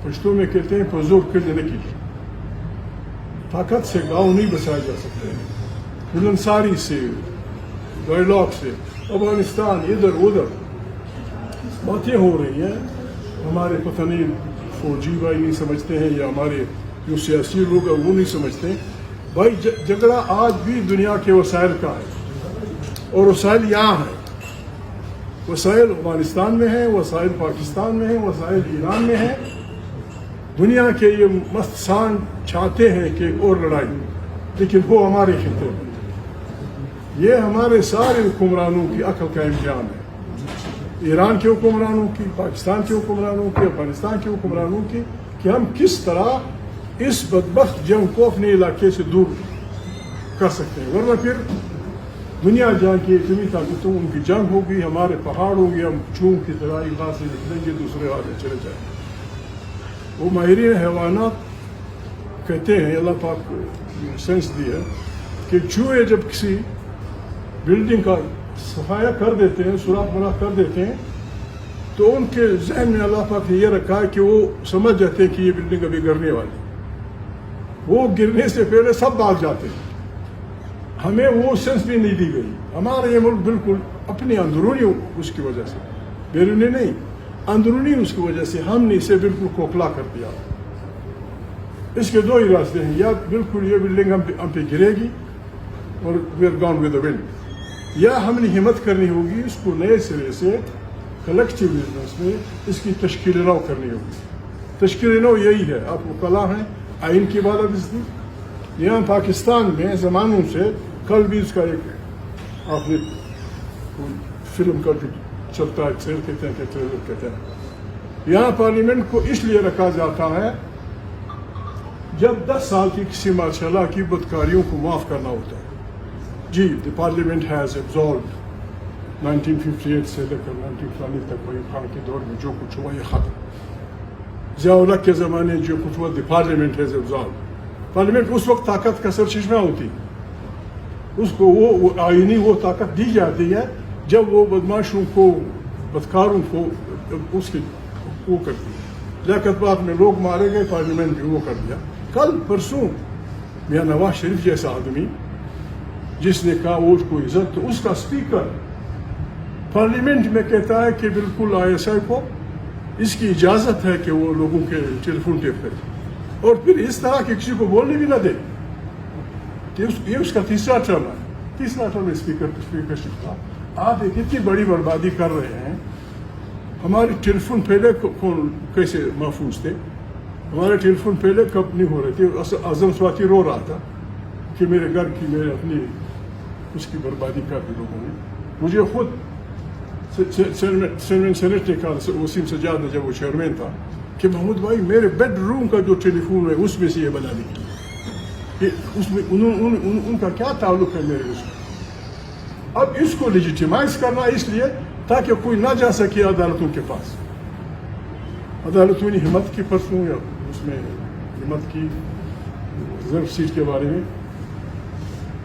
پشتوں میں کہتے ہیں پزور کر دینے کی طاقت سے گاؤں نہیں بچائے جا سکتے ہیں. انصاری سے ڈائلاگ سے افغانستان ادھر ادھر باتیں ہو رہی ہیں. ہمارے پتہ نہیں فوجی بھائی نہیں سمجھتے ہیں یا ہمارے جو سیاسی لوگ ہیں وہ نہیں سمجھتے ہیں. بھائی جھگڑا آج بھی دنیا کے وسائل کا ہے اور وسائل یہاں ہیں. وسائل افغانستان میں ہیں, وسائل پاکستان میں ہیں, وسائل ایران میں ہیں. دنیا کے یہ مستسان چاہتے ہیں کہ اور لڑائی, لیکن وہ ہمارے خطے میں. یہ ہمارے سارے حکمرانوں کی عقل کا امتحان ہے. ایران کے حکمرانوں کی, پاکستان کے حکمرانوں کی, افغانستان کے حکمرانوں کی, کہ ہم کس طرح اس بدبخت جنگ کو اپنے علاقے سے دور کر سکتے ہیں. ورنہ پھر دنیا جہاں کی اتنی طاقتوں ان کی جنگ ہوگی, ہمارے پہاڑ ہوں گے, ہم چون کی طرح یہاں سے نکلیں گے, دوسرے ہاتھ میں چلے جائیں گے. وہ ماہرین حیوانات کہتے ہیں, اللہ پاک سینس دی ہے کہ چوہے جب کسی بلڈنگ کا صفایا کر دیتے ہیں, سوراخ بنا کر دیتے ہیں, تو ان کے ذہن میں اللہ پاک نے یہ رکھا ہے کہ وہ سمجھ جاتے ہیں کہ یہ بلڈنگ ابھی گرنے والی. وہ گرنے سے پہلے سب بھاگ جاتے ہیں. ہمیں وہ سینس بھی نہیں دی گئی. ہمارا یہ ملک بالکل اپنی اندرونی اس کی وجہ سے, بیرونی نہیں, اندرونی اس کی وجہ سے ہم نے اسے بالکل کھوکھلا کر دیا. اس کے دو ہی راستے ہیں, یا بالکل یہ بلڈنگ ہم پہ گرے گی اور we are gone with the wind, یا ہم نے ہمت کرنی ہوگی اس کو نئے سرے سے کلیکٹیو بزنس میں اس کی تشکیل نو کرنی ہوگی. تشکیل نو یہی ہے, آپ مطلع ہیں آئین کی بالادستی. یہاں پاکستان میں زمانوں سے, کل بھی اس کا ایک آپ نے فلم کا جو چلتا ہے ٹریلر کہتے ہیں کہ ٹریلر کہتے ہیں, یہاں پارلیمنٹ کو اس لیے رکھا جاتا ہے جب 10 سال کی کسی ماشاء اللہ کی بدکاریوں کو معاف کرنا ہوتا ہے. جی دی پارلیمنٹ ہیز ایبزالوڈ 1958 سے لے کر 1940 تک وہی خان کے دور میں جو کچھ ہوا یہ ختم. ضیاء الحق کے زمانے جو کچھ ہوا دی پارلیمنٹ ہیز ایبزالوڈ. پارلیمنٹ اس وقت طاقت کا سرچشمہ ہوتی, اس کو وہ آئینی وہ طاقت دی جاتی ہے جب وہ بدماشوں کو, بدکاروں کو اس کی وہ کرتی ہے. لیاقت بعد میں لوگ مارے گئے, پارلیمنٹ بھی وہ کر دیا. کل پرسوں میاں نواز شریف جیسا آدمی جس نے کہا وہ اس کو عزت, تو اس کا اسپیکر پارلیمنٹ میں کہتا ہے کہ بالکل آئی ایس آئی کو اس کی اجازت ہے کہ وہ لوگوں کے ٹیلی فون ٹیپ کرے, اور پھر اس طرح کہ کسی کو بولنے بھی نہ دے. یہ اس کا تیسرا ٹرم ہے, تیسرا ٹرم اسپیکرشپ کا. آپ ایک اتنی بڑی بربادی کر رہے ہیں. ہمارے ٹیلی فون پہلے کیسے محفوظ تھے, ہمارے ٹیلی فون پہلے کب نہیں ہو رہے تھے. اعظم سواتی رو رہا تھا کہ میرے گھر کی, میرے اپنی اس کی بربادی کر دی لوگوں نے. مجھے خود سینٹ نے کہا, وسیم سجاد نے جب وہ چیئرمین تھا, کہ محمود بھائی میرے بیڈ روم کا جو ٹیلی فون ہے اس میں سے یہ بنا نکلی, کہ اس میں ان کا کیا تعلق ہے میرے اس میں. اب اس کو لیجیٹیمائز کرنا اس لیے تاکہ کوئی نہ جا سکے عدالتوں کے پاس. عدالتوں نے ہمت کی پرسوں, یا اس میں ہمت کی ریزرو سیٹ کے بارے میں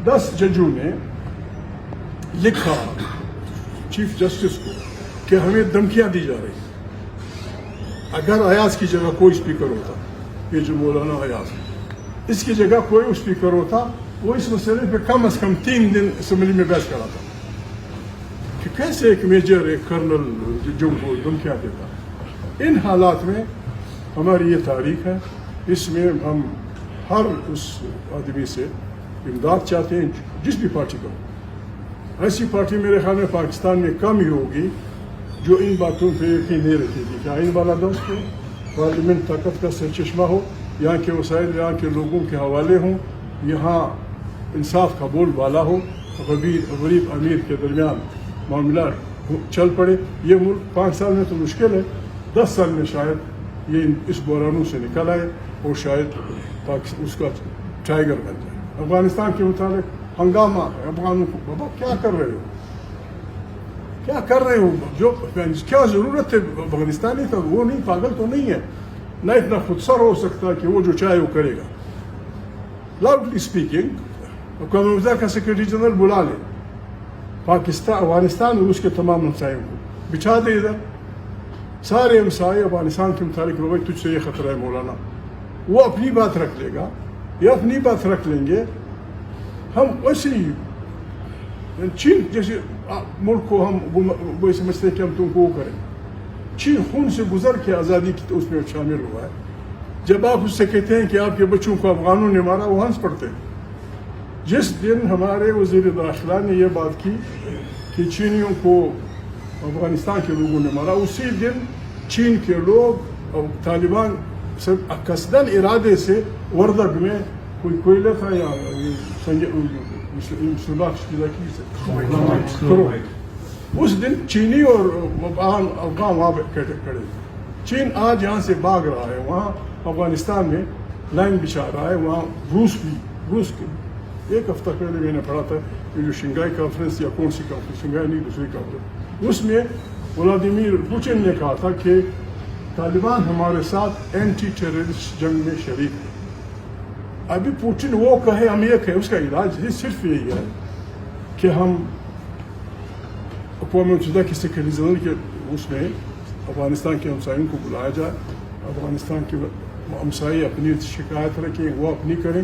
10 ججوں نے لکھا چیف جسٹس کو کہ ہمیں دھمکیاں دی جا رہی ہیں. اگر ایاز کی جگہ کوئی اسپیکر ہوتا, یہ جو مولانا ایاز, اس کی جگہ کوئی اسپیکر ہوتا, وہ اس مسئلے پہ کم از کم 3 دن اسمبلی میں بحث کراتا کہ کیسے ایک میجر, ایک کرنل جو کو دھمکیاں دیتا. ان حالات میں ہماری یہ تاریخ ہے, اس میں ہم ہر اس آدمی سے امداد چاہتے ہیں جس بھی پارٹی کا. ایسی پارٹی میرے خیال میں پاکستان میں کم ہی ہوگی جو ان باتوں پہ یقین نہیں رکھے گی کہ آئین بالادست ہو, پارلیمنٹ طاقت کا سرچشمہ ہو, یہاں کے وسائل یہاں کے لوگوں کے حوالے ہوں, یہاں انصاف کا بول بالا ہو, غریب امیر کے درمیان معاملات چل پڑے. یہ ملک 5 سال میں تو مشکل ہے, 10 سال میں شاید یہ اس بحرانوں سے نکل آئے اور شاید اس کا ٹائیگر بن جائے. افغانستان کے متعلق ہنگامہ ہے, افغانوں کو بابا کیا کر رہے ہو, کیا کر رہے ہو, جو کیا ضرورت ہے. افغانستانی تھا وہ نہیں, پاگل تو نہیں ہے, نہ اتنا خودسر ہو سکتا کہ وہ جو چاہے وہ کرے گا. لاؤڈلی اسپیکنگ اقوام متحدہ کا سیکرٹری جنرل بلا لے, پاکستان افغانستان اور اس کے تمام ہمسایوں کو بچھا دے ادھر, سارے ہمسائے افغانستان کے متعلق بھائی تجھ سے یہ خطرہ ہے مولانا، وہ اپنی بات رکھ لے گا یا اپنی بات رکھ لیں گے. ہم ویسے ہی چین جیسے ملک کو ہم وہ سمجھتے ہیں کہ ہم تم کو وہ کریں. چین خون سے گزر کے آزادی کی تو اس میں شامل ہوا ہے. جب آپ اس سے کہتے ہیں کہ آپ کے بچوں کو افغانوں نے مارا، وہ ہنس پڑتے ہیں. جس دن ہمارے وزیر داخلہ نے یہ بات کی کہ چینیوں کو افغانستان کے لوگوں نے مارا، اسی دن چین کے لوگ اور طالبان سب قصداً ارادے سے وردگ میں کوئی کوئلہ تھا یا اس دن چینی اور افغان وہاں کھڑے. چین آج یہاں سے بھاگ رہا ہے، وہاں افغانستان میں لائن بچھا رہا ہے. وہاں روس کے ایک ہفتہ پہلے میں نے پڑھا تھا کہ جو شنگھائی کانفرنس یا کون سی کانفرنس، شنگھائی نہیں دوسری کانفرنس، اس میں ولادیمیر پوٹن نے کہا تھا کہ طالبان ہمارے ساتھ اینٹی ٹیررسٹ جنگ میں شریک ہے. ابھی پوٹن وہ کہے ہم یہ کہیں، اس کا علاج صرف یہی ہے کہ ہم اقوام متحدہ کی سیکرٹری جنرل کے اس میں افغانستان کے ہمسائیوں کو بلایا جائے. افغانستان کے ہمسائے اپنی شکایت رکھیں، وہ اپنی کریں.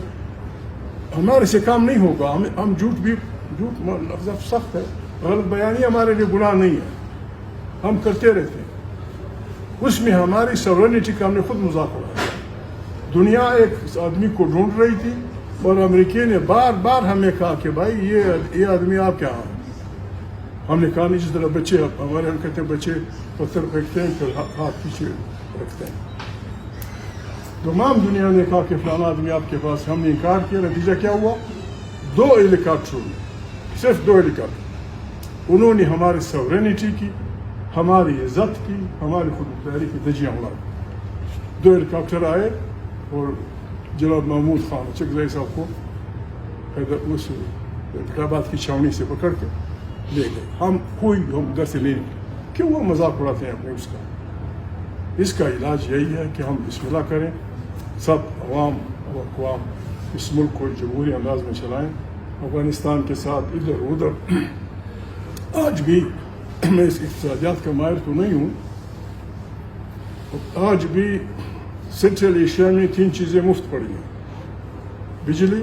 ہمارے سے کام نہیں ہوگا. ہم جھوٹ لفظ سخت ہے، غلط بیانی ہمارے لیے گناہ نہیں ہے، ہم کرتے رہتے ہیں. اس میں ہماری سورینٹی کا ہم نے خود مذاق اڑایا. دنیا ایک آدمی کو ڈھونڈ رہی تھی اور امریکی نے بار بار ہمیں کہا کہ بھائی یہ آدمی آپ کیا ہیں. ہم نے کہا نہیں، جس طرح بچے ہمارے ہم کہتے ہیں بچے پتھر پھینکتے ہیں پھر ہاتھ پیچھے رکھتے ہیں. تمام دنیا نے کہا کہ فلانا آدمی آپ کے پاس. ہم نے انکار کیا. نتیجہ کیا ہوا؟ 2 ہیلی کاپٹر، صرف 2 ہیلی کاپٹر. انہوں نے ہماری سورینٹی کی، ہماری عزت کی، ہماری خود مختاری کی دھجیاں اڑا. 2 ہیلی کاپٹر آئے اور جناب محمود خان چکزئی صاحب کو اس حیدرآباد کی چھاونی سے پکڑ کے لے گئے. ہم در سے لے کیوں وہ مذاق اڑاتے ہیں اپنے اس کا. اس کا علاج یہی ہے کہ ہم بسم اللہ کریں، سب عوام و اقوام اس ملک کو جمہوری انداز میں چلائیں. افغانستان کے ساتھ ادھر ادھر آج بھی میں اس اقتصادیات کا ماہر تو نہیں ہوں، آج بھی سینٹرل ایشیا میں 3 چیزیں مفت پڑی ہیں: بجلی،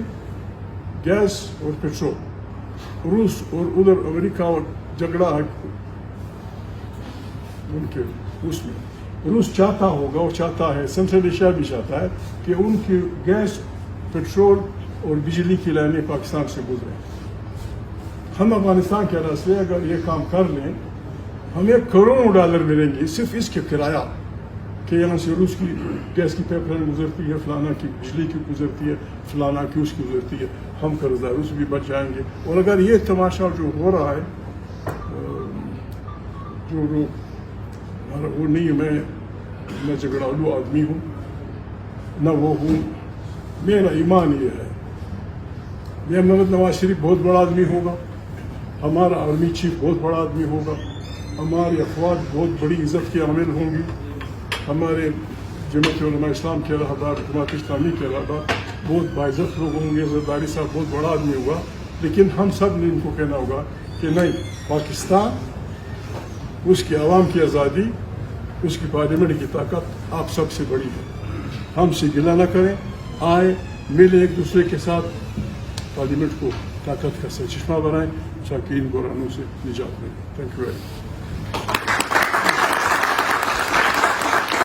گیس اور پیٹرول. روس اور ادھر امریکہ اور جھگڑا ہے ان کے اس میں. روس چاہتا ہوگا اور چاہتا ہے، سینٹرل ایشیا بھی چاہتا ہے کہ ان کی گیس، پیٹرول اور بجلی کی لائنیں پاکستان سے گزریں. ہم افغانستان کے راستے اگر یہ کام کر لیں، ہمیں کروڑوں ڈالر ملیں گے صرف اس کے کرایہ کہ یہاں سے روس کی گیس کی پائپ لائن گزرتی ہے، فلانا کی بجلی کی گزرتی ہے، فلانا کی اس کی گزرتی ہے. ہم قرض دار اس بھی بچ جائیں گے. اور اگر یہ تماشا جو ہو رہا ہے جو وہ نہیں، میں جھگڑالو آدمی ہوں نہ وہ ہوں. میرا ایمان یہ ہے یہ محمد نواز شریف بہت بڑا آدمی ہوگا، ہمارا آرمی چیف بہت بڑا آدمی ہوگا، ہماری افواج بہت بڑی عزت کے حامل ہوں گی، ہمارے جمعیت علماء اسلام کے رہبر، جماعت اسلامی کے رہبر بہت باعزت لوگ ہوں گے. زرداری صاحب بہت بڑا آدمی ہوگا. لیکن ہم سب نے ان کو کہنا ہوگا کہ نہیں، پاکستان، اس کی عوام کی آزادی، اس کی پارلیمنٹ کی طاقت آپ سب سے بڑی ہے. ہم سے گلہ نہ کریں، آئیں ملیں ایک دوسرے کے ساتھ، پارلیمنٹ کو طاقت کا سرچشمہ بنائیں تاکہ ان بحرانوں سے نجات ملے. Thank you very much.